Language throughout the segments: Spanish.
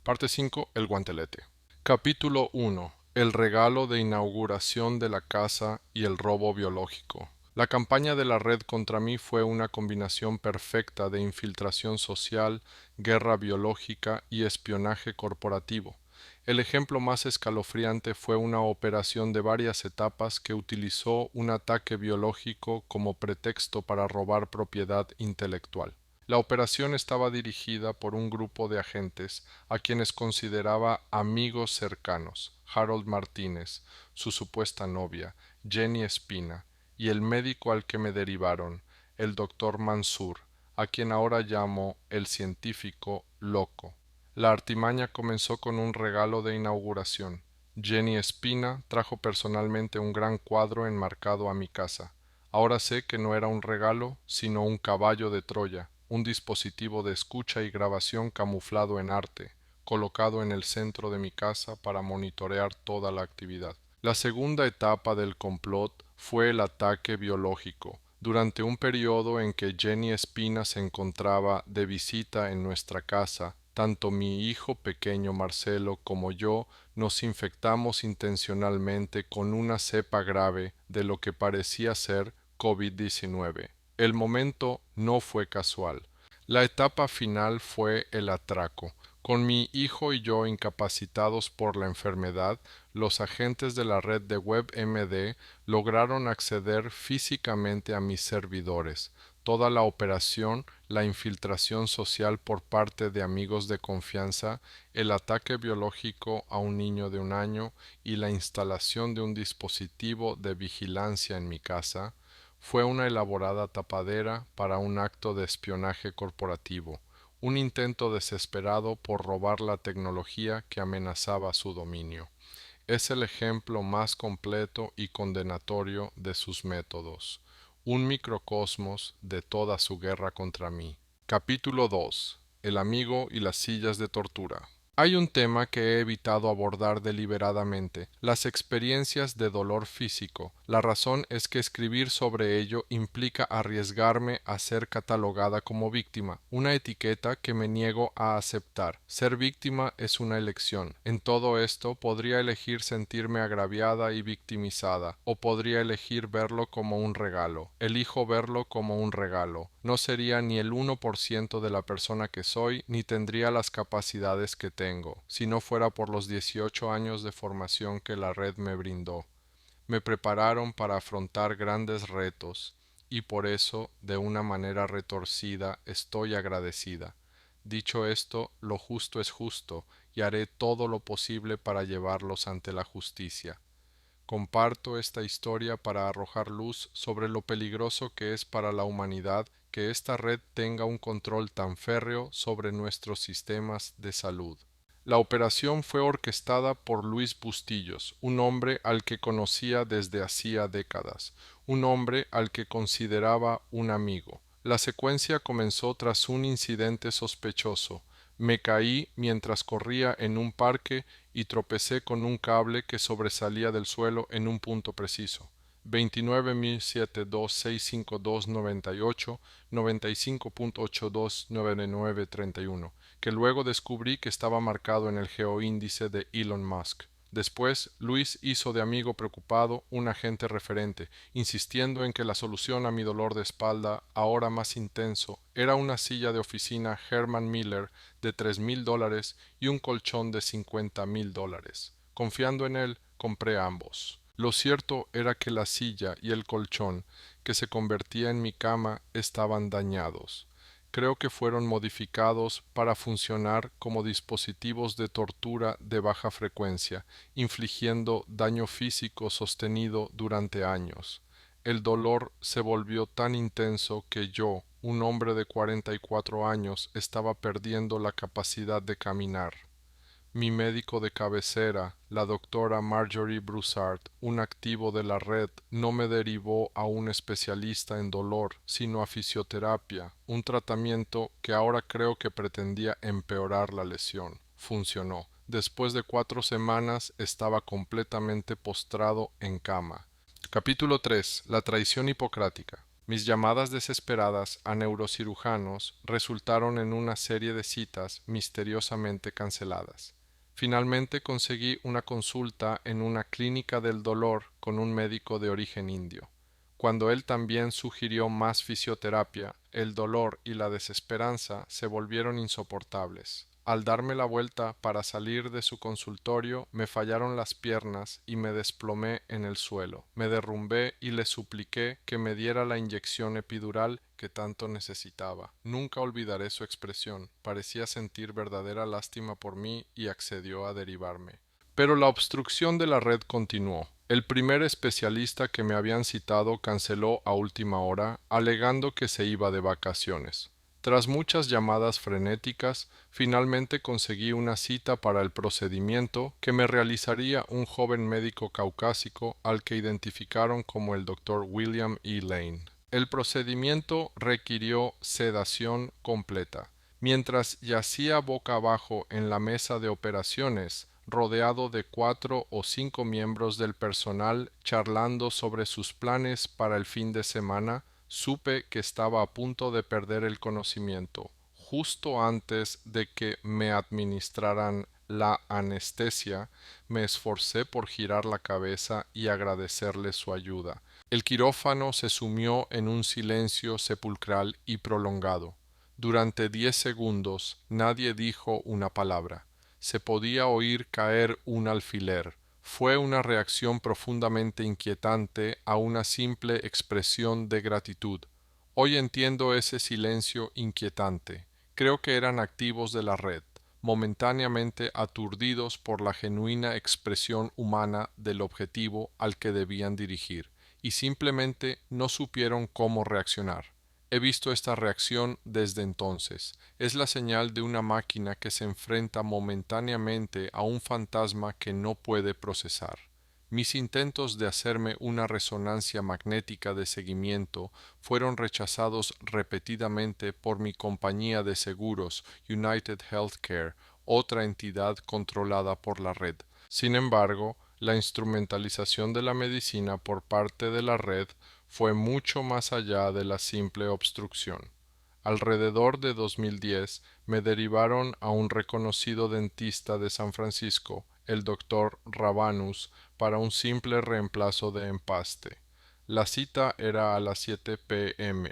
Parte 5. El guantelete. Capítulo 1. El regalo de inauguración de la casa y el robo biológico. La campaña de la red contra mí fue una combinación perfecta de infiltración social, guerra biológica y espionaje corporativo. El ejemplo más escalofriante fue una operación de varias etapas que utilizó un ataque biológico como pretexto para robar propiedad intelectual. La operación estaba dirigida por un grupo de agentes a quienes consideraba amigos cercanos: Harold Martínez, su supuesta novia, Jenny Espina, y el médico al que me derivaron, el doctor Mansur, a quien ahora llamo el científico loco. La artimaña comenzó con un regalo de inauguración. Jenny Espina trajo personalmente un gran cuadro enmarcado a mi casa. Ahora sé que no era un regalo, sino un caballo de Troya, un dispositivo de escucha y grabación camuflado en arte, colocado en el centro de mi casa para monitorear toda la actividad. La segunda etapa del complot fue el ataque biológico. Durante un periodo en que Jenny Espina se encontraba de visita en nuestra casa, tanto mi hijo pequeño Marcelo como yo nos infectamos intencionalmente con una cepa grave de lo que parecía ser COVID-19. El momento no fue casual. La etapa final fue el atraco. Con mi hijo y yo incapacitados por la enfermedad, los agentes de la red de WebMD lograron acceder físicamente a mis servidores. Toda la operación, la infiltración social por parte de amigos de confianza, el ataque biológico a un niño de 1 año y la instalación de un dispositivo de vigilancia en mi casa, fue una elaborada tapadera para un acto de espionaje corporativo, un intento desesperado por robar la tecnología que amenazaba su dominio. Es el ejemplo más completo y condenatorio de sus métodos, un microcosmos de toda su guerra contra mí. Capítulo 2. El amigo y las sillas de tortura. Hay un tema que he evitado abordar deliberadamente: las experiencias de dolor físico. La razón es que escribir sobre ello implica arriesgarme a ser catalogada como víctima, una etiqueta que me niego a aceptar. Ser víctima es una elección. En todo esto podría elegir sentirme agraviada y victimizada, o podría elegir verlo como un regalo. Elijo verlo como un regalo. No sería ni el 1% de la persona que soy, ni tendría las capacidades que tengo, si no fuera por los 18 años de formación que la red me brindó. Me prepararon para afrontar grandes retos, y por eso, de una manera retorcida, estoy agradecida. Dicho esto, lo justo es justo, y haré todo lo posible para llevarlos ante la justicia. Comparto esta historia para arrojar luz sobre lo peligroso que es para la humanidad que esta red tenga un control tan férreo sobre nuestros sistemas de salud. La operación fue orquestada por Luis Bustillos, un hombre al que conocía desde hacía décadas, un hombre al que consideraba un amigo. La secuencia comenzó tras un incidente sospechoso. Me caí mientras corría en un parque y tropecé con un cable que sobresalía del suelo en un punto preciso: 29.072.652.98, 95.829931, que luego descubrí que estaba marcado en el geoíndice de Elon Musk. Después, Luis hizo de amigo preocupado un agente referente, insistiendo en que la solución a mi dolor de espalda, ahora más intenso, era una silla de oficina Herman Miller de $3,000 y un colchón de $50,000. Confiando en él, compré ambos. Lo cierto era que la silla y el colchón, que se convertía en mi cama, estaban dañados. Creo que fueron modificados para funcionar como dispositivos de tortura de baja frecuencia, infligiendo daño físico sostenido durante años. El dolor se volvió tan intenso que yo, un hombre de 44 años, estaba perdiendo la capacidad de caminar. Mi médico de cabecera, la doctora Marjorie Broussard, un activo de la red, no me derivó a un especialista en dolor, sino a fisioterapia, un tratamiento que ahora creo que pretendía empeorar la lesión. Funcionó. Después de 4 semanas estaba completamente postrado en cama. Capítulo 3. La traición hipocrática. Mis llamadas desesperadas a neurocirujanos resultaron en una serie de citas misteriosamente canceladas. Finalmente conseguí una consulta en una clínica del dolor con un médico de origen indio. Cuando él también sugirió más fisioterapia, el dolor y la desesperanza se volvieron insoportables. Al darme la vuelta para salir de su consultorio, me fallaron las piernas y me desplomé en el suelo. Me derrumbé y le supliqué que me diera la inyección epidural que tanto necesitaba. Nunca olvidaré su expresión. Parecía sentir verdadera lástima por mí y accedió a derivarme. Pero la obstrucción de la red continuó. El primer especialista que me habían citado canceló a última hora, alegando que se iba de vacaciones. Tras muchas llamadas frenéticas, finalmente conseguí una cita para el procedimiento que me realizaría un joven médico caucásico al que identificaron como el Dr. William E. Lane. El procedimiento requirió sedación completa. Mientras yacía boca abajo en la mesa de operaciones, rodeado de 4 o 5 miembros del personal charlando sobre sus planes para el fin de semana, supe que estaba a punto de perder el conocimiento. Justo antes de que me administraran la anestesia, me esforcé por girar la cabeza y agradecerle su ayuda. El quirófano se sumió en un silencio sepulcral y prolongado. Durante 10 segundos nadie dijo una palabra. Se podía oír caer un alfiler. Fue una reacción profundamente inquietante a una simple expresión de gratitud. Hoy entiendo ese silencio inquietante. Creo que eran activos de la red, momentáneamente aturdidos por la genuina expresión humana del objetivo al que debían dirigir, y simplemente no supieron cómo reaccionar. He visto esta reacción desde entonces. Es la señal de una máquina que se enfrenta momentáneamente a un fantasma que no puede procesar. Mis intentos de hacerme una resonancia magnética de seguimiento fueron rechazados repetidamente por mi compañía de seguros United Healthcare, otra entidad controlada por la red. Sin embargo, la instrumentalización de la medicina por parte de la red fue mucho más allá de la simple obstrucción. Alrededor de 2010 me derivaron a un reconocido dentista de San Francisco, el Dr. Rabanus, para un simple reemplazo de empaste. La cita era a las 7 p.m.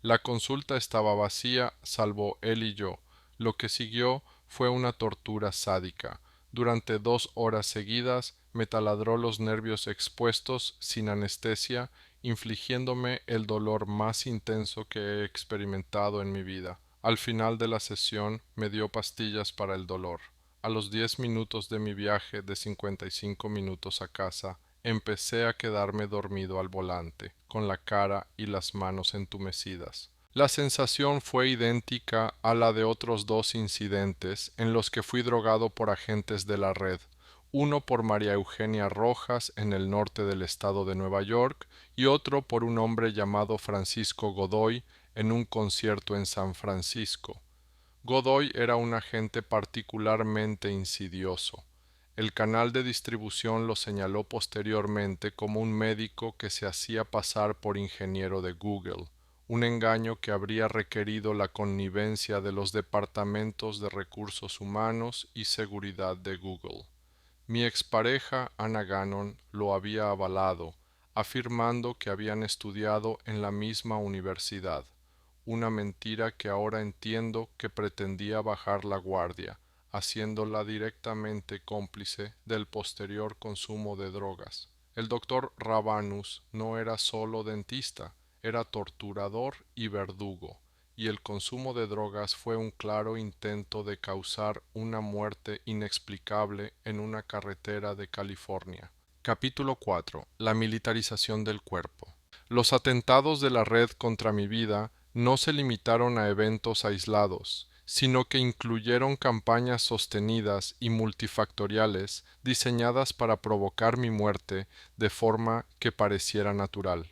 La consulta estaba vacía, salvo él y yo. Lo que siguió fue una tortura sádica. Durante 2 horas seguidas me taladró los nervios expuestos sin anestesia, infligiéndome el dolor más intenso que he experimentado en mi vida. Al final de la sesión me dio pastillas para el dolor. A los 10 minutos de mi viaje de 55 minutos a casa, empecé a quedarme dormido al volante, con la cara y las manos entumecidas. La sensación fue idéntica a la de otros 2 incidentes en los que fui drogado por agentes de la red, uno por María Eugenia Rojas en el norte del estado de Nueva York y otro por un hombre llamado Francisco Godoy en un concierto en San Francisco. Godoy era un agente particularmente insidioso. El canal de distribución lo señaló posteriormente como un médico que se hacía pasar por ingeniero de Google, un engaño que habría requerido la connivencia de los departamentos de recursos humanos y seguridad de Google. Mi expareja Anna Gannon lo había avalado, afirmando que habían estudiado en la misma universidad, una mentira que ahora entiendo que pretendía bajar la guardia, haciéndola directamente cómplice del posterior consumo de drogas. El doctor Rabanus no era solo dentista, era torturador y verdugo, y el consumo de drogas fue un claro intento de causar una muerte inexplicable en una carretera de California. Capítulo 4. La militarización del cuerpo. Los atentados de la red contra mi vida no se limitaron a eventos aislados, sino que incluyeron campañas sostenidas y multifactoriales diseñadas para provocar mi muerte de forma que pareciera natural.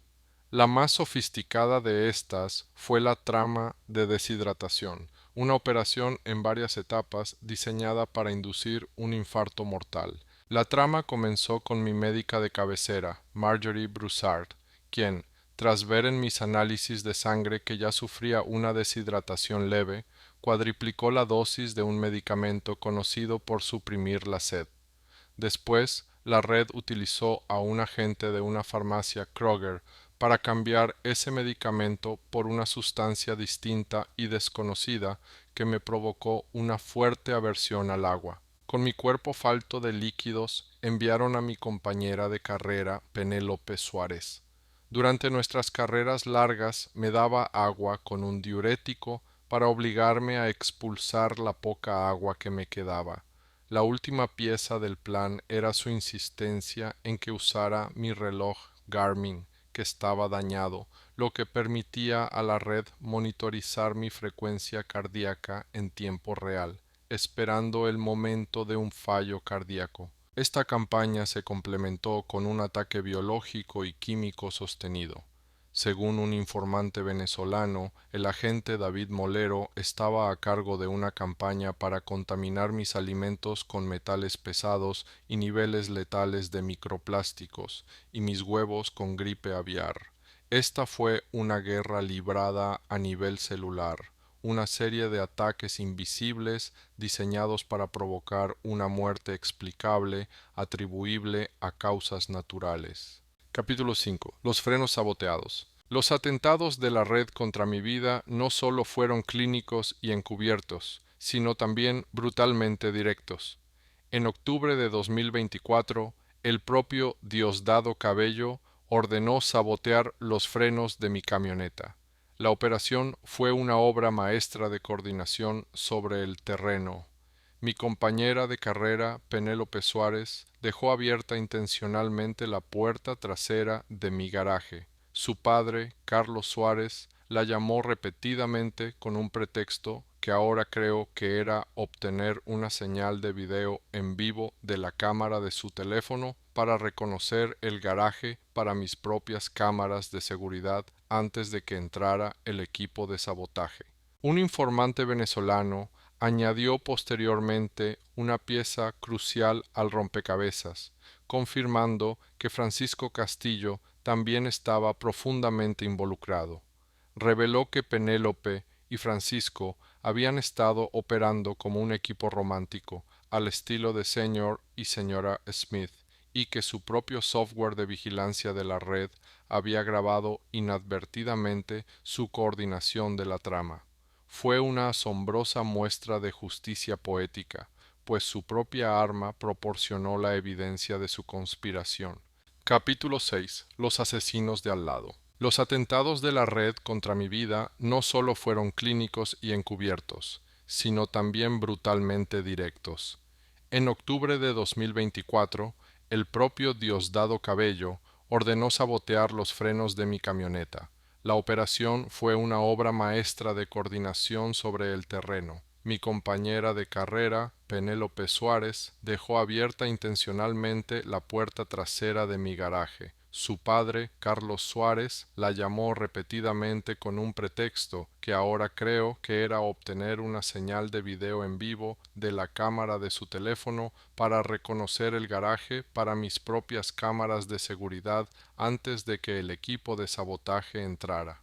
La más sofisticada de estas fue la trama de deshidratación, una operación en varias etapas diseñada para inducir un infarto mortal. La trama comenzó con mi médica de cabecera, Marjorie Broussard, quien, Tras ver en mis análisis de sangre que ya sufría una deshidratación leve, cuadriplicó la dosis de un medicamento conocido por suprimir la sed. Después, la red utilizó a un agente de una farmacia Kroger para cambiar ese medicamento por una sustancia distinta y desconocida que me provocó una fuerte aversión al agua. Con mi cuerpo falto de líquidos, enviaron a mi compañera de carrera, Penélope Suárez. Durante nuestras carreras largas me daba agua con un diurético para obligarme a expulsar la poca agua que me quedaba. La última pieza del plan era su insistencia en que usara mi reloj Garmin, que estaba dañado, lo que permitía a la red monitorizar mi frecuencia cardíaca en tiempo real, esperando el momento de un fallo cardíaco. Esta campaña se complementó con un ataque biológico y químico sostenido. Según un informante venezolano, el agente David Molero estaba a cargo de una campaña para contaminar mis alimentos con metales pesados y niveles letales de microplásticos, y mis huevos con gripe aviar. Esta fue una guerra librada a nivel celular, una serie de ataques invisibles diseñados para provocar una muerte explicable atribuible a causas naturales. Capítulo 5. Los frenos saboteados. Los atentados de la red contra mi vida no solo fueron clínicos y encubiertos, sino también brutalmente directos. En octubre de 2024, el propio Diosdado Cabello ordenó sabotear los frenos de mi camioneta. La operación fue una obra maestra de coordinación sobre el terreno. Mi compañera de carrera, Penélope Suárez, dejó abierta intencionalmente la puerta trasera de mi garaje. Su padre, Carlos Suárez, la llamó repetidamente con un pretexto que ahora creo que era obtener una señal de video en vivo de la cámara de su teléfono para reconocer el garaje para mis propias cámaras de seguridad antes de que entrara el equipo de sabotaje. Un informante venezolano añadió posteriormente una pieza crucial al rompecabezas, confirmando que Francisco Castillo también estaba profundamente involucrado. Reveló que Penélope y Francisco habían estado operando como un equipo romántico, al estilo de Sr. y Sra. Smith, y que su propio software de vigilancia de la red había grabado inadvertidamente su coordinación de la trama. Fue una asombrosa muestra de justicia poética, pues su propia arma proporcionó la evidencia de su conspiración. Capítulo 6. Los asesinos de al lado. Los atentados de la red contra mi vida no solo fueron clínicos y encubiertos, sino también brutalmente directos. En octubre de 2024, el propio Diosdado Cabello ordenó sabotear los frenos de mi camioneta. La operación fue una obra maestra de coordinación sobre el terreno. Mi compañera de carrera, Penélope Suárez, dejó abierta intencionalmente la puerta trasera de mi garaje. Su padre, Carlos Suárez, la llamó repetidamente con un pretexto que ahora creo que era obtener una señal de video en vivo de la cámara de su teléfono para reconocer el garaje para mis propias cámaras de seguridad antes de que el equipo de sabotaje entrara.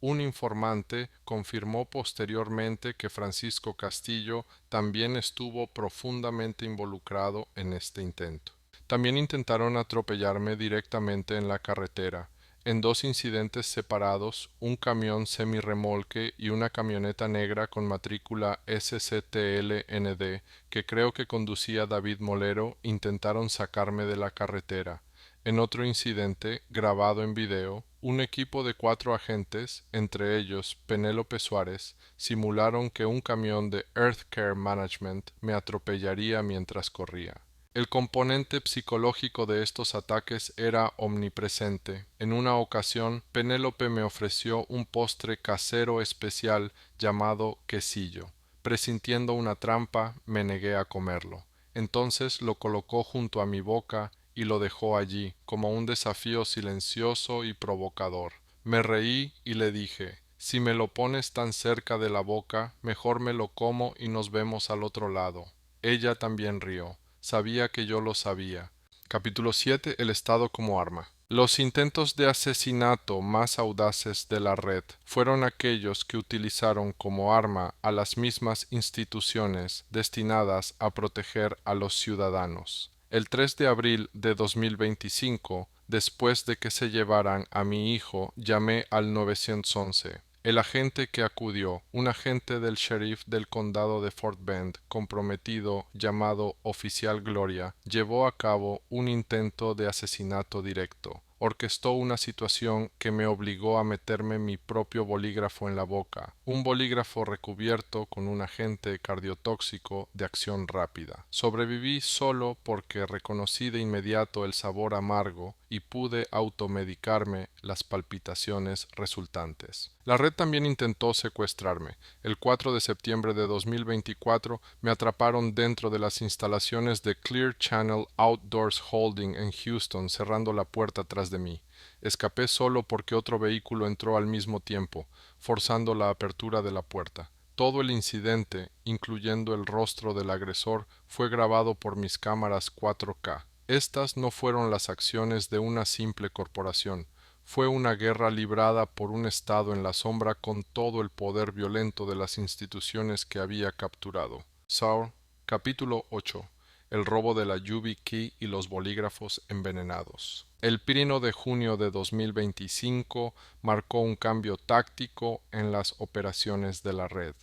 Un informante confirmó posteriormente que Francisco Castillo también estuvo profundamente involucrado en este intento. También intentaron atropellarme directamente en la carretera. En dos incidentes separados, un camión semirremolque y una camioneta negra con matrícula SCTLND, que creo que conducía David Molero, intentaron sacarme de la carretera. En otro incidente, grabado en video, un equipo de 4 agentes, entre ellos Penélope Suárez, simularon que un camión de Earth Care Management me atropellaría mientras corría. El componente psicológico de estos ataques era omnipresente. En una ocasión, Penélope me ofreció un postre casero especial llamado quesillo. Presintiendo una trampa, me negué a comerlo. Entonces lo colocó junto a mi boca y lo dejó allí, como un desafío silencioso y provocador. Me reí y le dije: si me lo pones tan cerca de la boca, mejor me lo como y nos vemos al otro lado. Ella también rió. Sabía que yo lo sabía. Capítulo 7. El Estado como arma. Los intentos de asesinato más audaces de la red fueron aquellos que utilizaron como arma a las mismas instituciones destinadas a proteger a los ciudadanos. El 3 de abril de 2025, después de que se llevaran a mi hijo, llamé al 911. El agente que acudió, un agente del sheriff del condado de Fort Bend, comprometido, llamado Oficial Gloria, llevó a cabo un intento de asesinato directo. Orquestó una situación que me obligó a meterme mi propio bolígrafo en la boca, un bolígrafo recubierto con un agente cardiotóxico de acción rápida. Sobreviví solo porque reconocí de inmediato el sabor amargo y pude automedicarme las palpitaciones resultantes. La red también intentó secuestrarme. El 4 de septiembre de 2024 me atraparon dentro de las instalaciones de Clear Channel Outdoors Holding en Houston, cerrando la puerta tras de mí. Escapé solo porque otro vehículo entró al mismo tiempo, forzando la apertura de la puerta. Todo el incidente, incluyendo el rostro del agresor, fue grabado por mis cámaras 4K. Estas no fueron las acciones de una simple corporación. Fue una guerra librada por un Estado en la sombra con todo el poder violento de las instituciones que había capturado. Saur, capítulo 8. El robo de la YubiKey y los bolígrafos envenenados. El 1 de junio de 2025 marcó un cambio táctico en las operaciones de la red.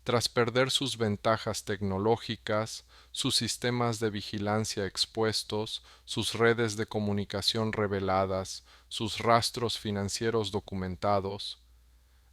Tras perder sus ventajas tecnológicas, sus sistemas de vigilancia expuestos, sus redes de comunicación reveladas, sus rastros financieros documentados,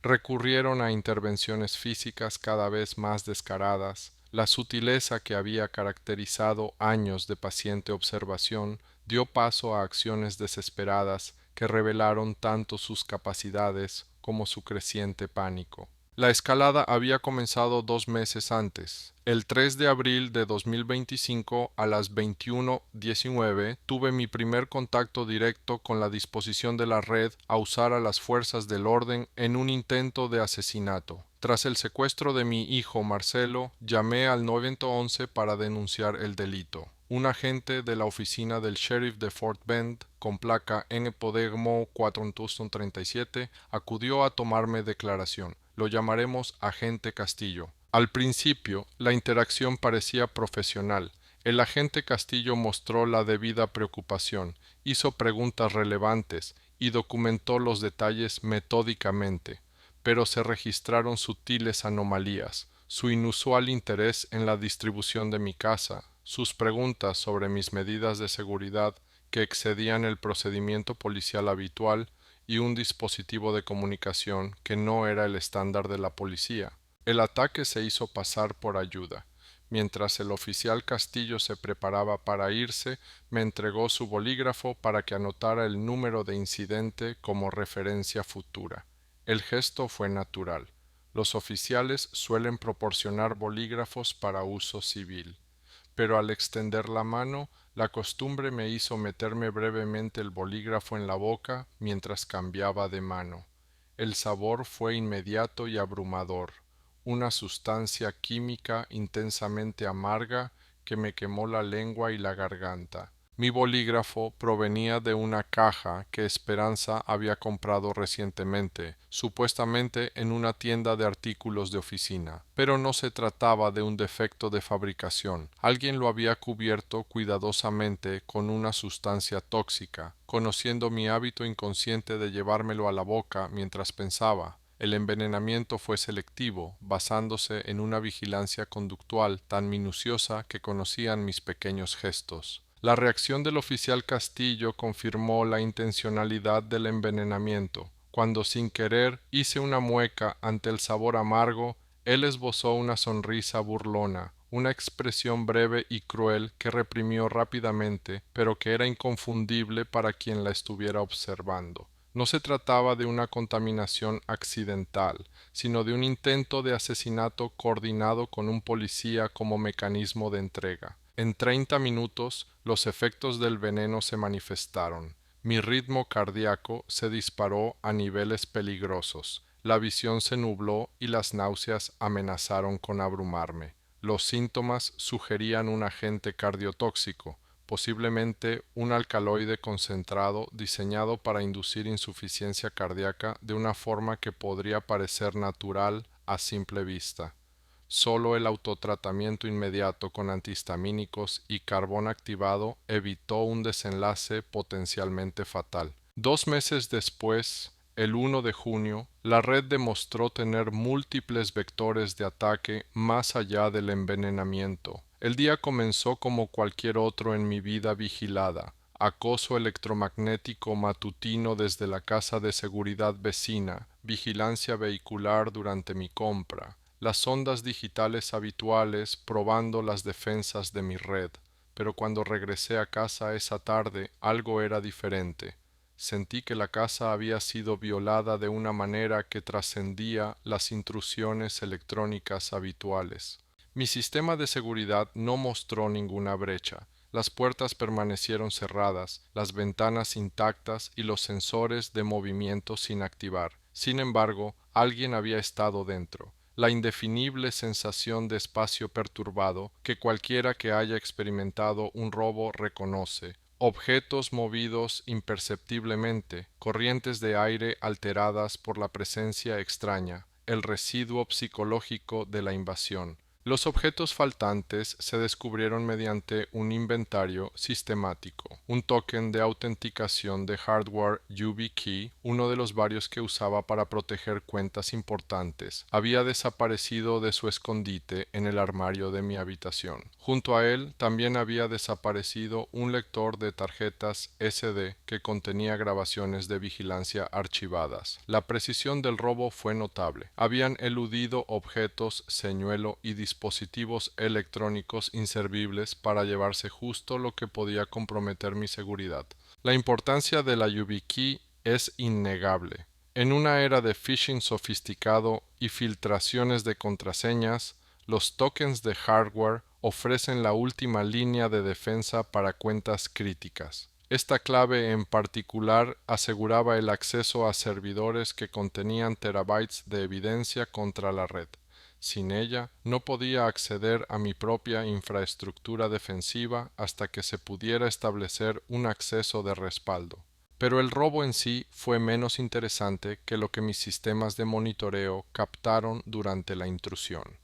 recurrieron a intervenciones físicas cada vez más descaradas. La sutileza que había caracterizado años de paciente observación dio paso a acciones desesperadas que revelaron tanto sus capacidades como su creciente pánico. La escalada había comenzado 2 meses antes. El 3 de abril de 2025 a las 21:19 tuve mi primer contacto directo con la disposición de la red a usar a las fuerzas del orden en un intento de asesinato. Tras el secuestro de mi hijo Marcelo, llamé al 911 para denunciar el delito. Un agente de la oficina del sheriff de Fort Bend, con placa NPODEGMO 437, acudió a tomarme declaración. Lo llamaremos agente Castillo. Al principio, la interacción parecía profesional. El agente Castillo mostró la debida preocupación, hizo preguntas relevantes y documentó los detalles metódicamente, pero se registraron sutiles anomalías. Su inusual interés en la distribución de mi casa, sus preguntas sobre mis medidas de seguridad que excedían el procedimiento policial habitual y un dispositivo de comunicación que no era el estándar de la policía. El ataque se hizo pasar por ayuda. Mientras el oficial Castillo se preparaba para irse, me entregó su bolígrafo para que anotara el número de incidente como referencia futura. El gesto fue natural. Los oficiales suelen proporcionar bolígrafos para uso civil, pero al extender la mano, la costumbre me hizo meterme brevemente el bolígrafo en la boca mientras cambiaba de mano. El sabor fue inmediato y abrumador, una sustancia química intensamente amarga que me quemó la lengua y la garganta. Mi bolígrafo provenía de una caja que Esperanza había comprado recientemente, supuestamente en una tienda de artículos de oficina. Pero no se trataba de un defecto de fabricación. Alguien lo había cubierto cuidadosamente con una sustancia tóxica. Conociendo mi hábito inconsciente de llevármelo a la boca mientras pensaba, el envenenamiento fue selectivo, basándose en una vigilancia conductual tan minuciosa que conocían mis pequeños gestos. La reacción del oficial Castillo confirmó la intencionalidad del envenenamiento. Cuando sin querer hice una mueca ante el sabor amargo, él esbozó una sonrisa burlona, una expresión breve y cruel que reprimió rápidamente, pero que era inconfundible para quien la estuviera observando. No se trataba de una contaminación accidental, sino de un intento de asesinato coordinado con un policía como mecanismo de entrega. En 30 minutos, los efectos del veneno se manifestaron. Mi ritmo cardíaco se disparó a niveles peligrosos. La visión se nubló y las náuseas amenazaron con abrumarme. Los síntomas sugerían un agente cardiotóxico, posiblemente un alcaloide concentrado diseñado para inducir insuficiencia cardíaca de una forma que podría parecer natural a simple vista. Solo el autotratamiento inmediato con antihistamínicos y carbón activado evitó un desenlace potencialmente fatal. 2 meses después, el 1 de junio, la red demostró tener múltiples vectores de ataque más allá del envenenamiento. El día comenzó como cualquier otro en mi vida vigilada. Acoso electromagnético matutino desde la casa de seguridad vecina, vigilancia vehicular durante mi compra, las ondas digitales habituales probando las defensas de mi red. Pero cuando regresé a casa esa tarde, algo era diferente. Sentí que la casa había sido violada de una manera que trascendía las intrusiones electrónicas habituales. Mi sistema de seguridad no mostró ninguna brecha. Las puertas permanecieron cerradas, las ventanas intactas y los sensores de movimiento sin activar. Sin embargo, alguien había estado dentro. La indefinible sensación de espacio perturbado que cualquiera que haya experimentado un robo reconoce. Objetos movidos imperceptiblemente, corrientes de aire alteradas por la presencia extraña, el residuo psicológico de la invasión. Los objetos faltantes se descubrieron mediante un inventario sistemático, un token de autenticación de hardware YubiKey, uno de los varios que usaba para proteger cuentas importantes, había desaparecido de su escondite en el armario de mi habitación. Junto a él también había desaparecido un lector de tarjetas SD que contenía grabaciones de vigilancia archivadas. La precisión del robo fue notable. Habían eludido objetos, señuelo y dispositivos electrónicos inservibles para llevarse justo lo que podía comprometer mi seguridad. La importancia de la YubiKey es innegable. En una era de phishing sofisticado y filtraciones de contraseñas, los tokens de hardware ofrecen la última línea de defensa para cuentas críticas. Esta clave en particular aseguraba el acceso a servidores que contenían terabytes de evidencia contra la red. Sin ella, no podía acceder a mi propia infraestructura defensiva hasta que se pudiera establecer un acceso de respaldo. Pero el robo en sí fue menos interesante que lo que mis sistemas de monitoreo captaron durante la intrusión.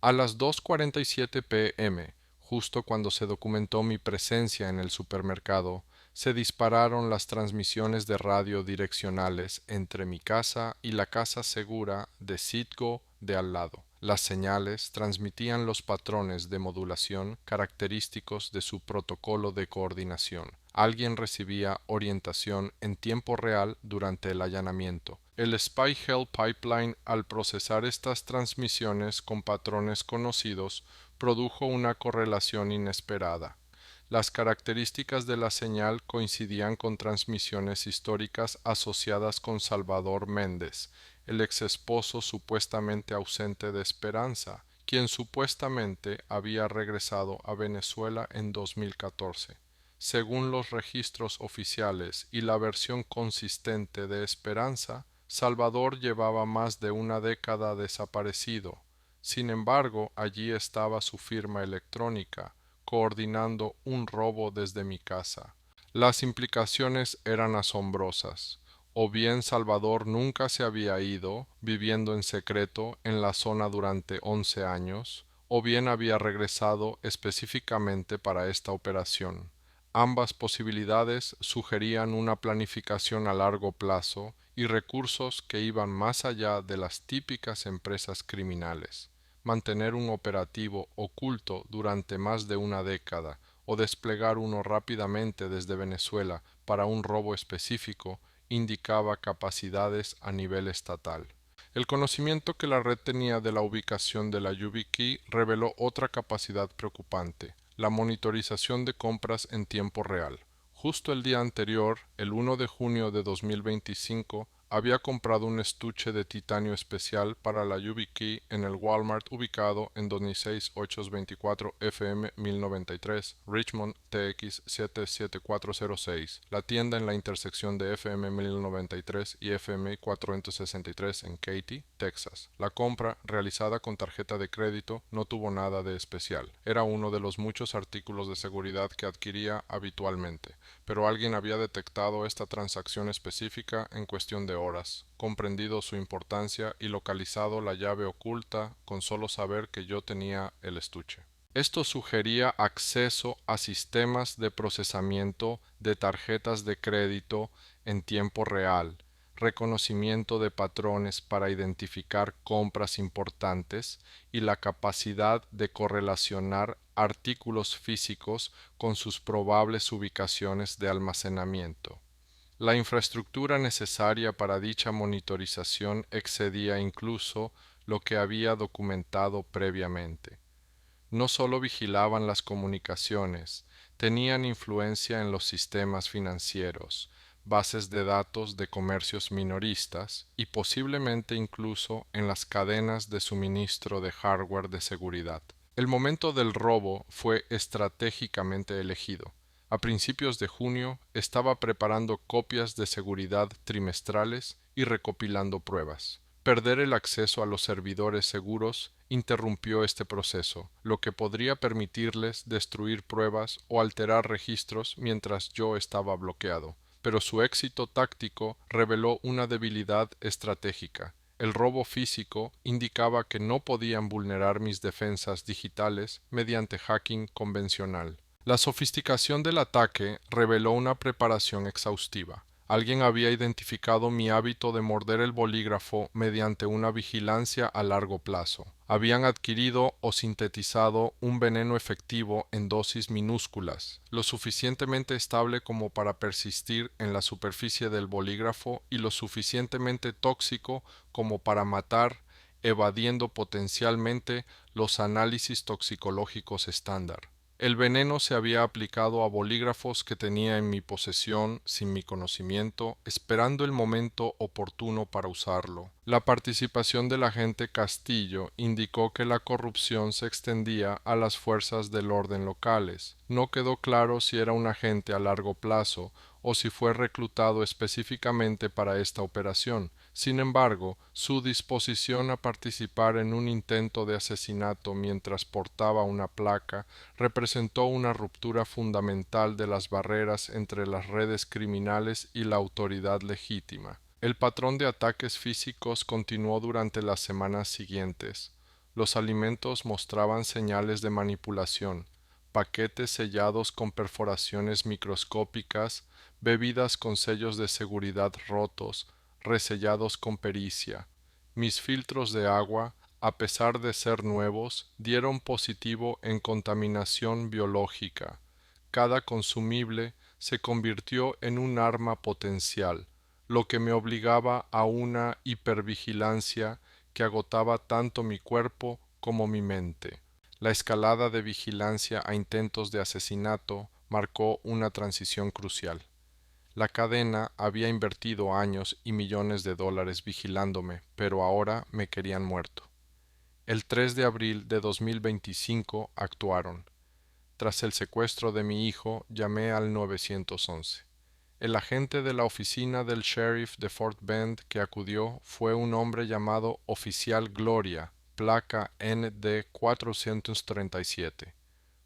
A las 2:47 p.m., justo cuando se documentó mi presencia en el supermercado, se dispararon las transmisiones de radio direccionales entre mi casa y la casa segura de Citgo de al lado. Las señales transmitían los patrones de modulación característicos de su protocolo de coordinación. Alguien recibía orientación en tiempo real durante el allanamiento. El Spy-Hell Pipeline, al procesar estas transmisiones con patrones conocidos, produjo una correlación inesperada. Las características de la señal coincidían con transmisiones históricas asociadas con Salvador Méndez, el exesposo supuestamente ausente de Esperanza, quien supuestamente había regresado a Venezuela en 2014. Según los registros oficiales y la versión consistente de Esperanza, Salvador llevaba más de una década desaparecido. Sin embargo, allí estaba su firma electrónica, coordinando un robo desde mi casa. Las implicaciones eran asombrosas. O bien Salvador nunca se había ido, viviendo en secreto en la zona durante 11 años, o bien había regresado específicamente para esta operación. Ambas posibilidades sugerían una planificación a largo plazo y recursos que iban más allá de las típicas empresas criminales. Mantener un operativo oculto durante más de una década o desplegar uno rápidamente desde Venezuela para un robo específico indicaba capacidades a nivel estatal. El conocimiento que la red tenía de la ubicación de la YubiKey reveló otra capacidad preocupante: la monitorización de compras en tiempo real. Justo el día anterior, el 1 de junio de 2025, había comprado un estuche de titanio especial para la YubiKey en el Walmart ubicado en 26824 FM 1093, Richmond, TX 77406, la tienda en la intersección de FM 1093 y FM 463 en Katy, Texas. La compra, realizada con tarjeta de crédito, no tuvo nada de especial. Era uno de los muchos artículos de seguridad que adquiría habitualmente, pero alguien había detectado esta transacción específica en cuestión de horas, comprendido su importancia y localizado la llave oculta con solo saber que yo tenía el estuche. Esto sugería acceso a sistemas de procesamiento de tarjetas de crédito en tiempo real, reconocimiento de patrones para identificar compras importantes y la capacidad de correlacionar artículos físicos con sus probables ubicaciones de almacenamiento. La infraestructura necesaria para dicha monitorización excedía incluso lo que había documentado previamente. No solo vigilaban las comunicaciones, tenían influencia en los sistemas financieros, bases de datos de comercios minoristas y posiblemente incluso en las cadenas de suministro de hardware de seguridad. El momento del robo fue estratégicamente elegido. A principios de junio estaba preparando copias de seguridad trimestrales y recopilando pruebas. Perder el acceso a los servidores seguros interrumpió este proceso, lo que podría permitirles destruir pruebas o alterar registros mientras yo estaba bloqueado. Pero su éxito táctico reveló una debilidad estratégica. El robo físico indicaba que no podían vulnerar mis defensas digitales mediante hacking convencional. La sofisticación del ataque reveló una preparación exhaustiva. Alguien había identificado mi hábito de morder el bolígrafo mediante una vigilancia a largo plazo. Habían adquirido o sintetizado un veneno efectivo en dosis minúsculas, lo suficientemente estable como para persistir en la superficie del bolígrafo y lo suficientemente tóxico como para matar, evadiendo potencialmente los análisis toxicológicos estándar. El veneno se había aplicado a bolígrafos que tenía en mi posesión sin mi conocimiento, esperando el momento oportuno para usarlo. La participación del agente Castillo indicó que la corrupción se extendía a las fuerzas del orden locales. No quedó claro si era un agente a largo plazo o si fue reclutado específicamente para esta operación. Sin embargo, su disposición a participar en un intento de asesinato mientras portaba una placa representó una ruptura fundamental de las barreras entre las redes criminales y la autoridad legítima. El patrón de ataques físicos continuó durante las semanas siguientes. Los alimentos mostraban señales de manipulación, paquetes sellados con perforaciones microscópicas, bebidas con sellos de seguridad rotos, resellados con pericia. Mis filtros de agua, a pesar de ser nuevos, dieron positivo en contaminación biológica. Cada consumible se convirtió en un arma potencial, lo que me obligaba a una hipervigilancia que agotaba tanto mi cuerpo como mi mente. La escalada de vigilancia a intentos de asesinato marcó una transición crucial. La cadena había invertido años y millones de dólares vigilándome, pero ahora me querían muerto. El 3 de abril de 2025 actuaron. Tras el secuestro de mi hijo, llamé al 911. El agente de la oficina del sheriff de Fort Bend que acudió fue un hombre llamado Oficial Gloria, placa ND 437.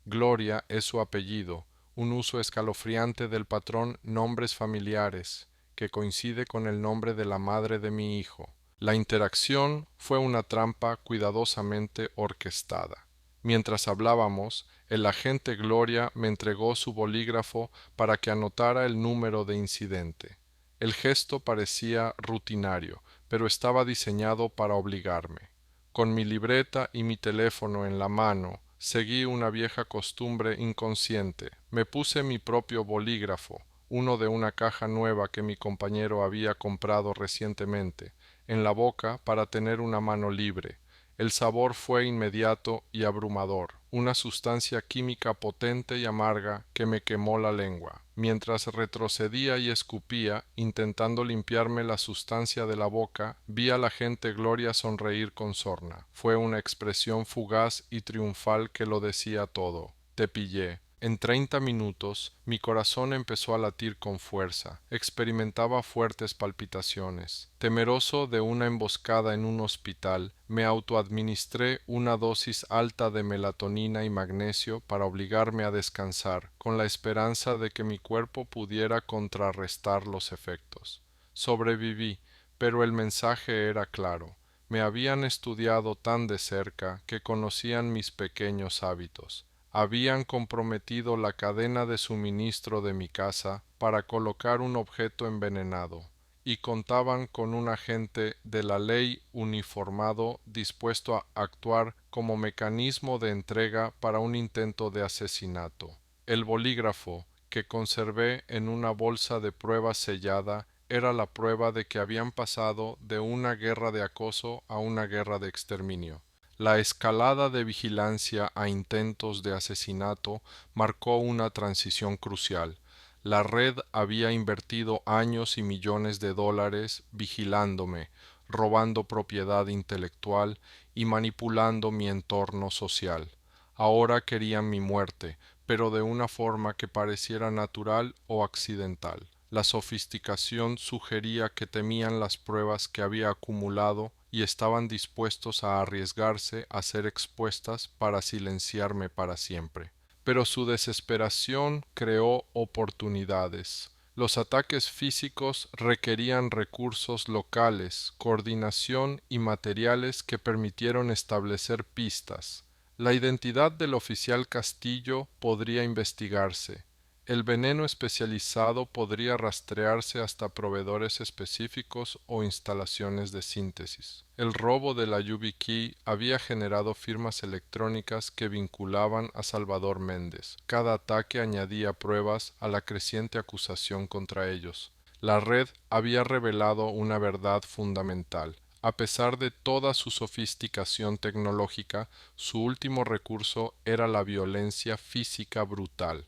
Gloria es su apellido, un uso escalofriante del patrón nombres familiares, que coincide con el nombre de la madre de mi hijo. La interacción fue una trampa cuidadosamente orquestada. Mientras hablábamos, el agente Gloria me entregó su bolígrafo para que anotara el número de incidente. El gesto parecía rutinario, pero estaba diseñado para obligarme. Con mi libreta y mi teléfono en la mano, seguí una vieja costumbre inconsciente. Me puse mi propio bolígrafo, uno de una caja nueva que mi compañero había comprado recientemente, en la boca para tener una mano libre. El sabor fue inmediato y abrumador, una sustancia química potente y amarga que me quemó la lengua. Mientras retrocedía y escupía, intentando limpiarme la sustancia de la boca, vi a la gente Gloria sonreír con sorna. Fue una expresión fugaz y triunfal que lo decía todo. Te pillé. En 30 minutos mi corazón empezó a latir con fuerza. Experimentaba fuertes palpitaciones. Temeroso de una emboscada en un hospital, me autoadministré una dosis alta de melatonina y magnesio para obligarme a descansar, con la esperanza de que mi cuerpo pudiera contrarrestar los efectos. Sobreviví, pero el mensaje era claro. Me habían estudiado tan de cerca que conocían mis pequeños hábitos. Habían comprometido la cadena de suministro de mi casa para colocar un objeto envenenado, y contaban con un agente de la ley uniformado dispuesto a actuar como mecanismo de entrega para un intento de asesinato. El bolígrafo, que conservé en una bolsa de pruebas sellada, era la prueba de que habían pasado de una guerra de acoso a una guerra de exterminio. La escalada de vigilancia a intentos de asesinato marcó una transición crucial. La red había invertido años y millones de dólares vigilándome, robando propiedad intelectual y manipulando mi entorno social. Ahora querían mi muerte, pero de una forma que pareciera natural o accidental. La sofisticación sugería que temían las pruebas que había acumulado y estaban dispuestos a arriesgarse a ser expuestas para silenciarme para siempre. Pero su desesperación creó oportunidades. Los ataques físicos requerían recursos locales, coordinación y materiales que permitieron establecer pistas. La identidad del oficial Castillo podría investigarse. El veneno especializado podría rastrearse hasta proveedores específicos o instalaciones de síntesis. El robo de la YubiKey había generado firmas electrónicas que vinculaban a Salvador Méndez. Cada ataque añadía pruebas a la creciente acusación contra ellos. La red había revelado una verdad fundamental. A pesar de toda su sofisticación tecnológica, su último recurso era la violencia física brutal.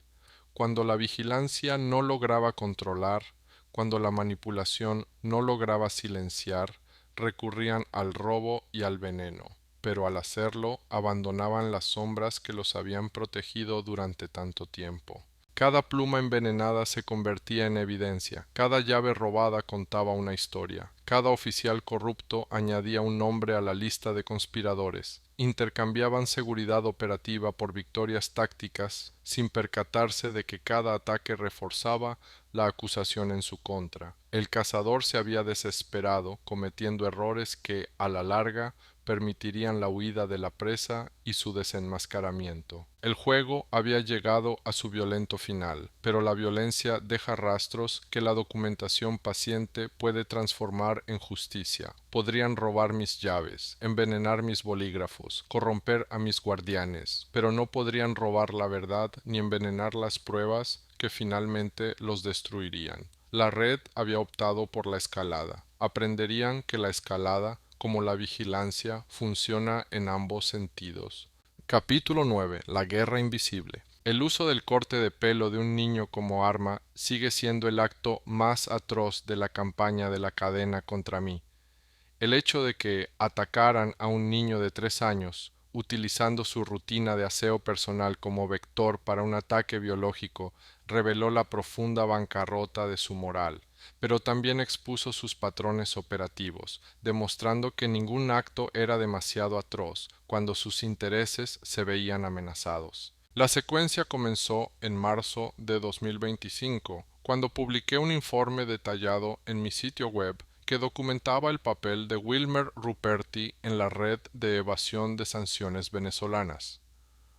Cuando la vigilancia no lograba controlar, cuando la manipulación no lograba silenciar, recurrían al robo y al veneno, pero al hacerlo abandonaban las sombras que los habían protegido durante tanto tiempo. Cada pluma envenenada se convertía en evidencia, cada llave robada contaba una historia, cada oficial corrupto añadía un nombre a la lista de conspiradores. Intercambiaban seguridad operativa por victorias tácticas, sin percatarse de que cada ataque reforzaba la acusación en su contra. El cazador se había desesperado, cometiendo errores que, a la larga, permitirían la huida de la presa y su desenmascaramiento. El juego había llegado a su violento final, pero la violencia deja rastros que la documentación paciente puede transformar en justicia. Podrían robar mis llaves, envenenar mis bolígrafos, corromper a mis guardianes, pero no podrían robar la verdad ni envenenar las pruebas que finalmente los destruirían. La red había optado por la escalada. Aprenderían que la escalada, como la vigilancia, funciona en ambos sentidos. Capítulo 9. La guerra invisible. El uso del corte de pelo de un niño como arma sigue siendo el acto más atroz de la campaña de la cadena contra mí. El hecho de que atacaran a un niño de 3 años, utilizando su rutina de aseo personal como vector para un ataque biológico, reveló la profunda bancarrota de su moral, pero también expuso sus patrones operativos, demostrando que ningún acto era demasiado atroz cuando sus intereses se veían amenazados. La secuencia comenzó en marzo de 2025, cuando publiqué un informe detallado en mi sitio web que documentaba el papel de Wilmer Ruperti en la red de evasión de sanciones venezolanas.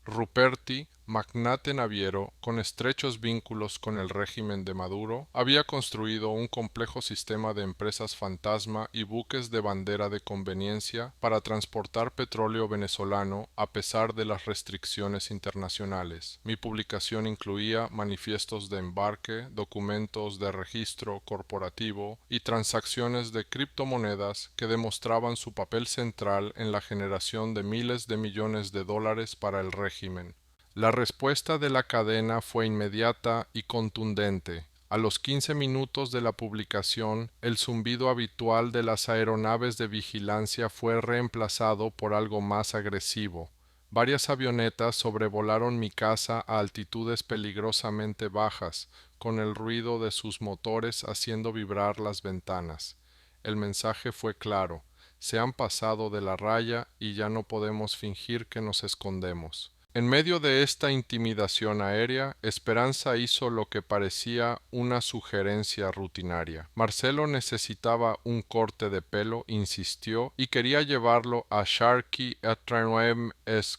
Ruperti magnate naviero con estrechos vínculos con el régimen de Maduro, había construido un complejo sistema de empresas fantasma y buques de bandera de conveniencia para transportar petróleo venezolano a pesar de las restricciones internacionales. Mi publicación incluía manifiestos de embarque, documentos de registro corporativo y transacciones de criptomonedas que demostraban su papel central en la generación de miles de millones de dólares para el régimen. La respuesta de la cadena fue inmediata y contundente. A los 15 minutos de la publicación, el zumbido habitual de las aeronaves de vigilancia fue reemplazado por algo más agresivo. Varias avionetas sobrevolaron mi casa a altitudes peligrosamente bajas, con el ruido de sus motores haciendo vibrar las ventanas. El mensaje fue claro: se han pasado de la raya y ya no podemos fingir que nos escondemos. En medio de esta intimidación aérea, Esperanza hizo lo que parecía una sugerencia rutinaria. Marcelo necesitaba un corte de pelo, insistió, y quería llevarlo a Sharkey Atrium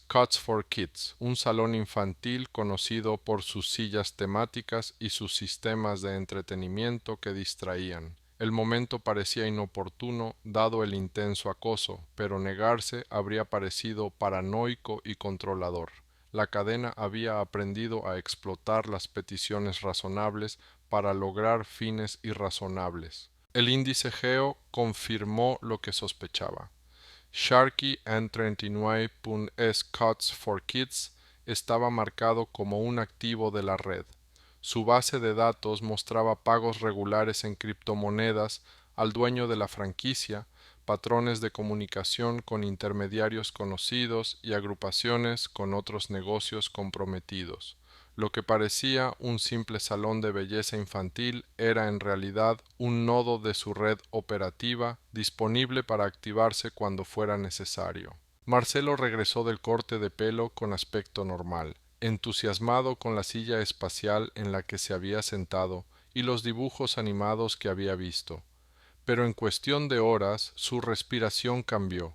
Cuts for Kids, un salón infantil conocido por sus sillas temáticas y sus sistemas de entretenimiento que distraían. El momento parecía inoportuno dado el intenso acoso, pero negarse habría parecido paranoico y controlador. La cadena había aprendido a explotar las peticiones razonables para lograr fines irrazonables. El índice Geo confirmó lo que sospechaba. Sharkey N39.S Cuts for Kids estaba marcado como un activo de la red. Su base de datos mostraba pagos regulares en criptomonedas al dueño de la franquicia, patrones de comunicación con intermediarios conocidos y agrupaciones con otros negocios comprometidos. Lo que parecía un simple salón de belleza infantil era en realidad un nodo de su red operativa disponible para activarse cuando fuera necesario. Marcelo regresó del corte de pelo con aspecto normal, entusiasmado con la silla espacial en la que se había sentado y los dibujos animados que había visto. Pero en cuestión de horas su respiración cambió.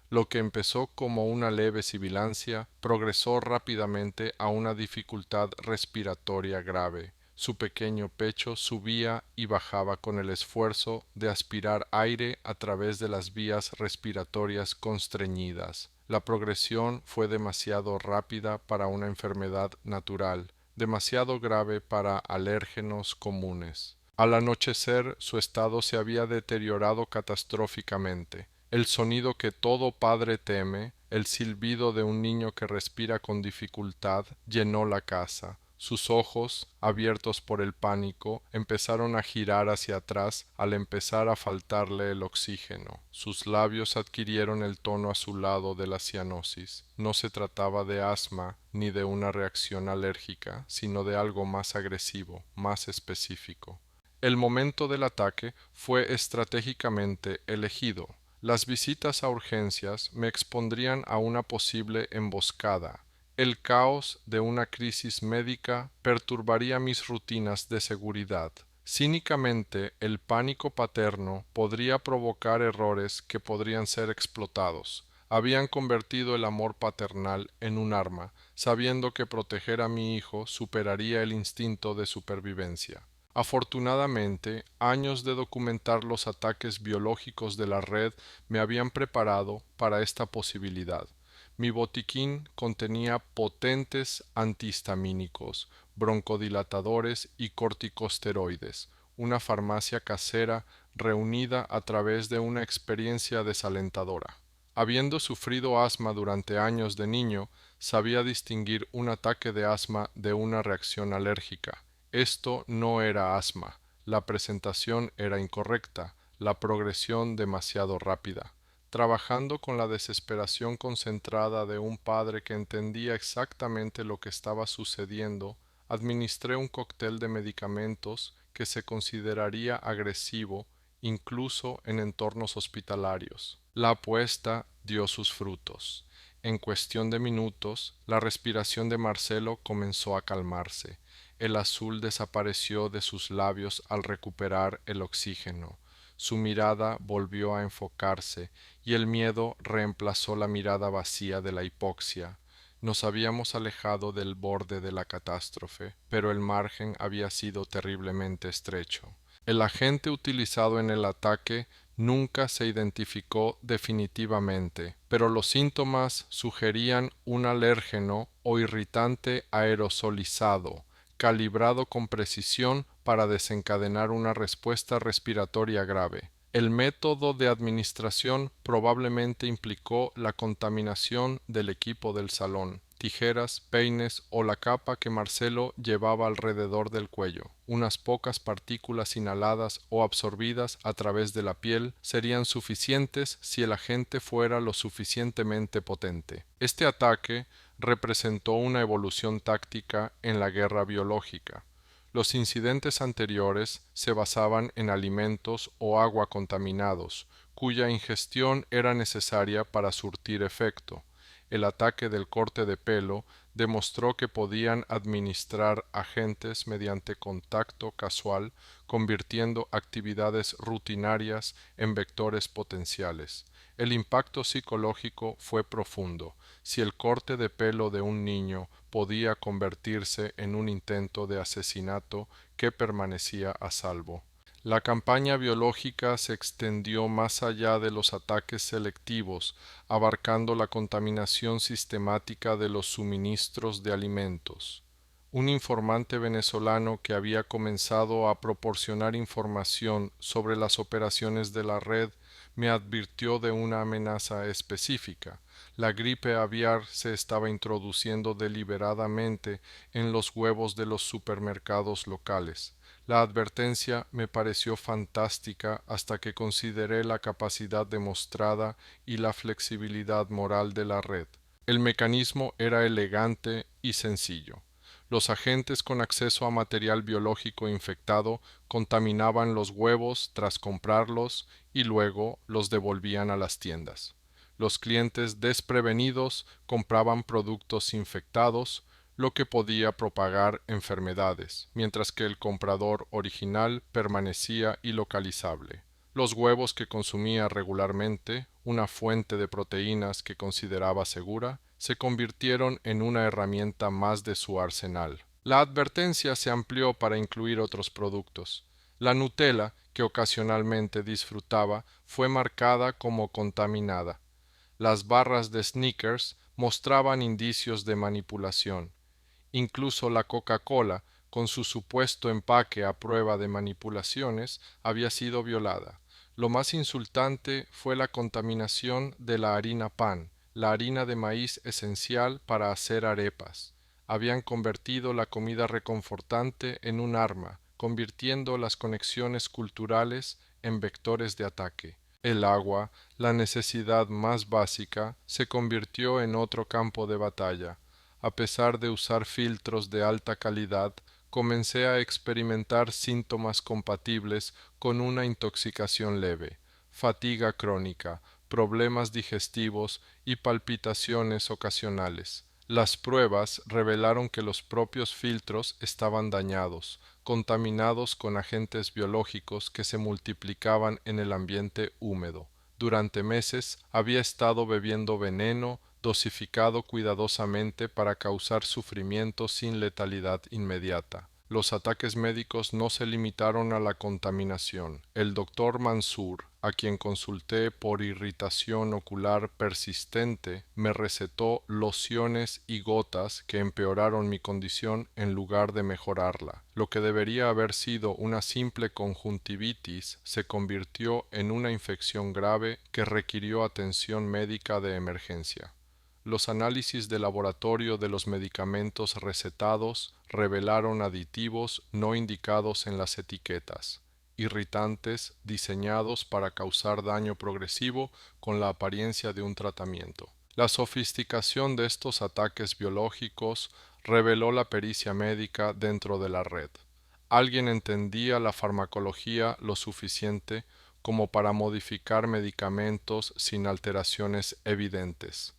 Lo que empezó como una leve sibilancia progresó rápidamente a una dificultad respiratoria grave. Su pequeño pecho subía y bajaba con el esfuerzo de aspirar aire a través de las vías respiratorias constreñidas. La progresión fue demasiado rápida para una enfermedad natural, demasiado grave para alérgenos comunes. Al anochecer su estado se había deteriorado catastróficamente. El sonido que todo padre teme, el silbido de un niño que respira con dificultad, llenó la casa. Sus ojos, abiertos por el pánico, empezaron a girar hacia atrás al empezar a faltarle el oxígeno. Sus labios adquirieron el tono azulado de la cianosis. No se trataba de asma ni de una reacción alérgica, sino de algo más agresivo, más específico. El momento del ataque fue estratégicamente elegido. Las visitas a urgencias me expondrían a una posible emboscada. El caos de una crisis médica perturbaría mis rutinas de seguridad. Cínicamente, el pánico paterno podría provocar errores que podrían ser explotados. Habían convertido el amor paternal en un arma, sabiendo que proteger a mi hijo superaría el instinto de supervivencia. Afortunadamente, años de documentar los ataques biológicos de la red me habían preparado para esta posibilidad. Mi botiquín contenía potentes antihistamínicos, broncodilatadores y corticosteroides, una farmacia casera reunida a través de una experiencia desalentadora. Habiendo sufrido asma durante años de niño, sabía distinguir un ataque de asma de una reacción alérgica. Esto no era asma, la presentación era incorrecta, la progresión demasiado rápida. Trabajando con la desesperación concentrada de un padre que entendía exactamente lo que estaba sucediendo, administré un cóctel de medicamentos que se consideraría agresivo incluso en entornos hospitalarios. La apuesta dio sus frutos. En cuestión de minutos, la respiración de Marcelo comenzó a calmarse. El azul desapareció de sus labios al recuperar el oxígeno. Su mirada volvió a enfocarse y el miedo reemplazó la mirada vacía de la hipoxia. Nos habíamos alejado del borde de la catástrofe, pero el margen había sido terriblemente estrecho. El agente utilizado en el ataque nunca se identificó definitivamente, pero los síntomas sugerían un alérgeno o irritante aerosolizado, calibrado con precisión para desencadenar una respuesta respiratoria grave. El método de administración probablemente implicó la contaminación del equipo del salón, tijeras, peines o la capa que Marcelo llevaba alrededor del cuello. Unas pocas partículas inhaladas o absorbidas a través de la piel serían suficientes si el agente fuera lo suficientemente potente. Este ataque representó una evolución táctica en la guerra biológica. Los incidentes anteriores se basaban en alimentos o agua contaminados, cuya ingestión era necesaria para surtir efecto. El ataque del corte de pelo demostró que podían administrar agentes mediante contacto casual, convirtiendo actividades rutinarias en vectores potenciales. El impacto psicológico fue profundo. Si el corte de pelo de un niño podía convertirse en un intento de asesinato, que permanecía a salvo. La campaña biológica se extendió más allá de los ataques selectivos, abarcando la contaminación sistemática de los suministros de alimentos. Un informante venezolano que había comenzado a proporcionar información sobre las operaciones de la red me advirtió de una amenaza específica. La gripe aviar se estaba introduciendo deliberadamente en los huevos de los supermercados locales. La advertencia me pareció fantástica hasta que consideré la capacidad demostrada y la flexibilidad moral de la red. El mecanismo era elegante y sencillo. Los agentes con acceso a material biológico infectado contaminaban los huevos tras comprarlos y luego los devolvían a las tiendas. Los clientes desprevenidos compraban productos infectados, lo que podía propagar enfermedades, mientras que el comprador original permanecía ilocalizable. Los huevos que consumía regularmente, una fuente de proteínas que consideraba segura, se convirtieron en una herramienta más de su arsenal. La advertencia se amplió para incluir otros productos. La Nutella, que ocasionalmente disfrutaba, fue marcada como contaminada. Las barras de Snickers mostraban indicios de manipulación. Incluso la Coca-Cola, con su supuesto empaque a prueba de manipulaciones, había sido violada. Lo más insultante fue la contaminación de la harina pan, la harina de maíz esencial para hacer arepas. Habían convertido la comida reconfortante en un arma, convirtiendo las conexiones culturales en vectores de ataque. El agua, la necesidad más básica, se convirtió en otro campo de batalla. A pesar de usar filtros de alta calidad, comencé a experimentar síntomas compatibles con una intoxicación leve, fatiga crónica, problemas digestivos y palpitaciones ocasionales. Las pruebas revelaron que los propios filtros estaban dañados, contaminados con agentes biológicos que se multiplicaban en el ambiente húmedo. Durante meses había estado bebiendo veneno dosificado cuidadosamente para causar sufrimiento sin letalidad inmediata. Los ataques médicos no se limitaron a la contaminación. El doctor Mansur, a quien consulté por irritación ocular persistente, me recetó lociones y gotas que empeoraron mi condición en lugar de mejorarla. Lo que debería haber sido una simple conjuntivitis se convirtió en una infección grave que requirió atención médica de emergencia. Los análisis de laboratorio de los medicamentos recetados revelaron aditivos no indicados en las etiquetas, irritantes diseñados para causar daño progresivo con la apariencia de un tratamiento. La sofisticación de estos ataques biológicos reveló la pericia médica dentro de la red. Alguien entendía la farmacología lo suficiente como para modificar medicamentos sin alteraciones evidentes.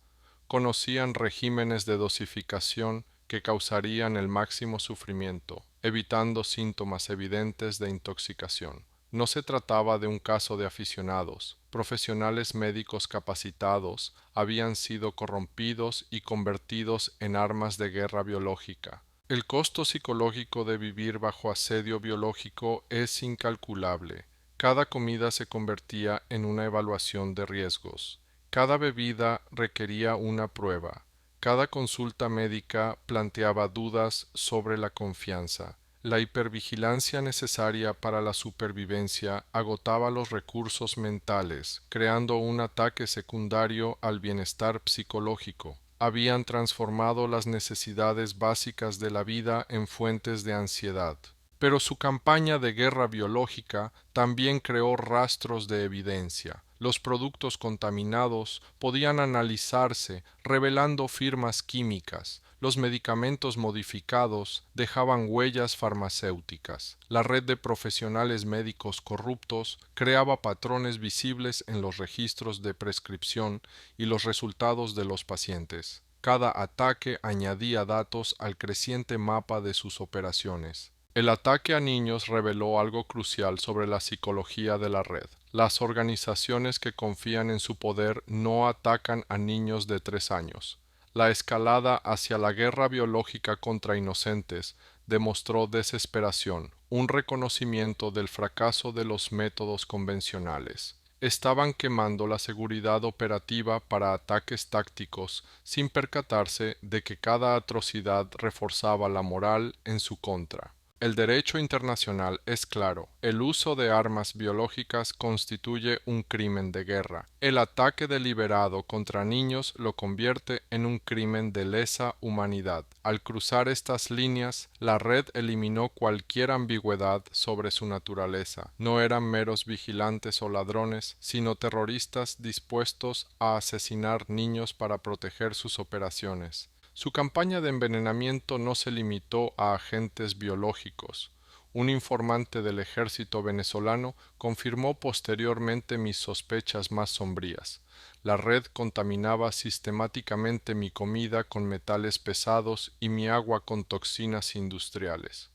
Conocían regímenes de dosificación que causarían el máximo sufrimiento, evitando síntomas evidentes de intoxicación. No se trataba de un caso de aficionados. Profesionales médicos capacitados habían sido corrompidos y convertidos en armas de guerra biológica. El costo psicológico de vivir bajo asedio biológico es incalculable. Cada comida se convertía en una evaluación de riesgos. Cada bebida requería una prueba. Cada consulta médica planteaba dudas sobre la confianza. La hipervigilancia necesaria para la supervivencia agotaba los recursos mentales, creando un ataque secundario al bienestar psicológico. Habían transformado las necesidades básicas de la vida en fuentes de ansiedad. Pero su campaña de guerra biológica también creó rastros de evidencia. Los productos contaminados podían analizarse, revelando firmas químicas. Los medicamentos modificados dejaban huellas farmacéuticas. La red de profesionales médicos corruptos creaba patrones visibles en los registros de prescripción y los resultados de los pacientes. Cada ataque añadía datos al creciente mapa de sus operaciones. El ataque a niños reveló algo crucial sobre la psicología de la red. Las organizaciones que confían en su poder no atacan a niños de 3 años. La escalada hacia la guerra biológica contra inocentes demostró desesperación, un reconocimiento del fracaso de los métodos convencionales. Estaban quemando la seguridad operativa para ataques tácticos sin percatarse de que cada atrocidad reforzaba la moral en su contra. El derecho internacional es claro. El uso de armas biológicas constituye un crimen de guerra. El ataque deliberado contra niños lo convierte en un crimen de lesa humanidad. Al cruzar estas líneas, la red eliminó cualquier ambigüedad sobre su naturaleza. No eran meros vigilantes o ladrones, sino terroristas dispuestos a asesinar niños para proteger sus operaciones. Su campaña de envenenamiento no se limitó a agentes biológicos. Un informante del ejército venezolano confirmó posteriormente mis sospechas más sombrías. La red contaminaba sistemáticamente mi comida con metales pesados y mi agua con toxinas industriales.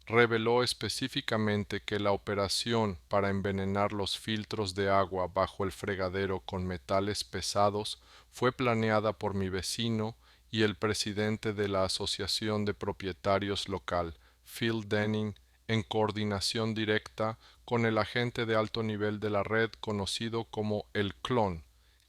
Reveló específicamente que la operación para envenenar los filtros de agua bajo el fregadero con metales pesados fue planeada por mi vecino y el presidente de la Asociación de Propietarios local, Phil Denning, en coordinación directa con el agente de alto nivel de la red conocido como el Clon.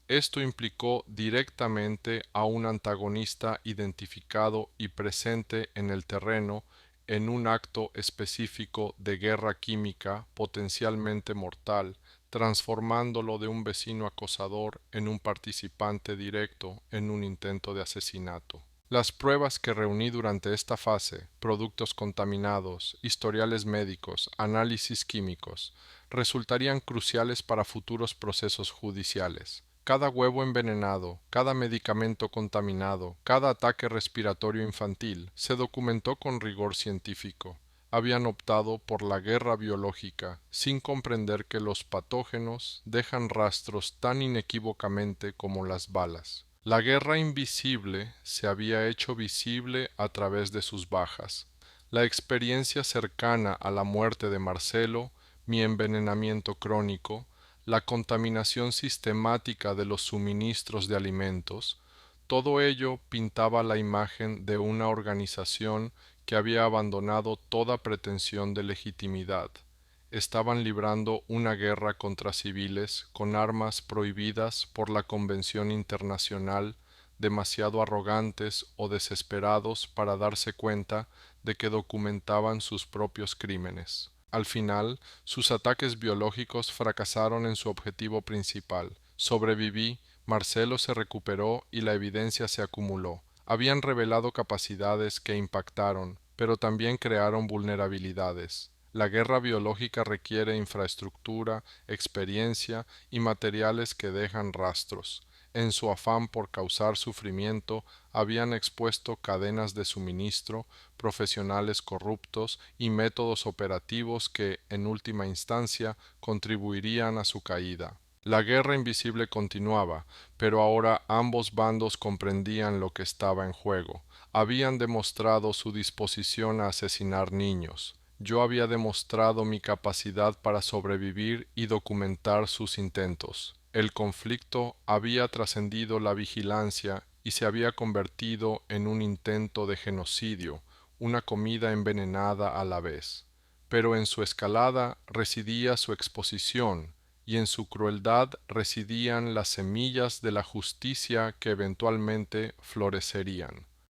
Esto implicó directamente a un antagonista identificado y presente en el terreno en un acto específico de guerra química potencialmente mortal, transformándolo de un vecino acosador en un participante directo en un intento de asesinato. Las pruebas que reuní durante esta fase, productos contaminados, historiales médicos, análisis químicos, resultarían cruciales para futuros procesos judiciales. Cada huevo envenenado, cada medicamento contaminado, cada ataque respiratorio infantil se documentó con rigor científico. Habían optado por la guerra biológica sin comprender que los patógenos dejan rastros tan inequívocamente como las balas. La guerra invisible se había hecho visible a través de sus bajas. La experiencia cercana a la muerte de Marcelo, mi envenenamiento crónico, la contaminación sistemática de los suministros de alimentos, todo ello pintaba la imagen de una organización que había abandonado toda pretensión de legitimidad. Estaban librando una guerra contra civiles con armas prohibidas por la Convención Internacional, demasiado arrogantes o desesperados para darse cuenta de que documentaban sus propios crímenes. Al final, sus ataques biológicos fracasaron en su objetivo principal. Sobreviví, Marcelo se recuperó y la evidencia se acumuló. Habían revelado capacidades que impactaron, pero también crearon vulnerabilidades. La guerra biológica requiere infraestructura, experiencia y materiales que dejan rastros. En su afán por causar sufrimiento, habían expuesto cadenas de suministro, profesionales corruptos y métodos operativos que, en última instancia, contribuirían a su caída. La guerra invisible continuaba, pero ahora ambos bandos comprendían lo que estaba en juego. Habían demostrado su disposición a asesinar niños. Yo había demostrado mi capacidad para sobrevivir y documentar sus intentos. El conflicto había trascendido la vigilancia y se había convertido en un intento de genocidio, una comida envenenada a la vez. Pero en su escalada residía su exposición, y en su crueldad residían las semillas de la justicia que eventualmente florecerían.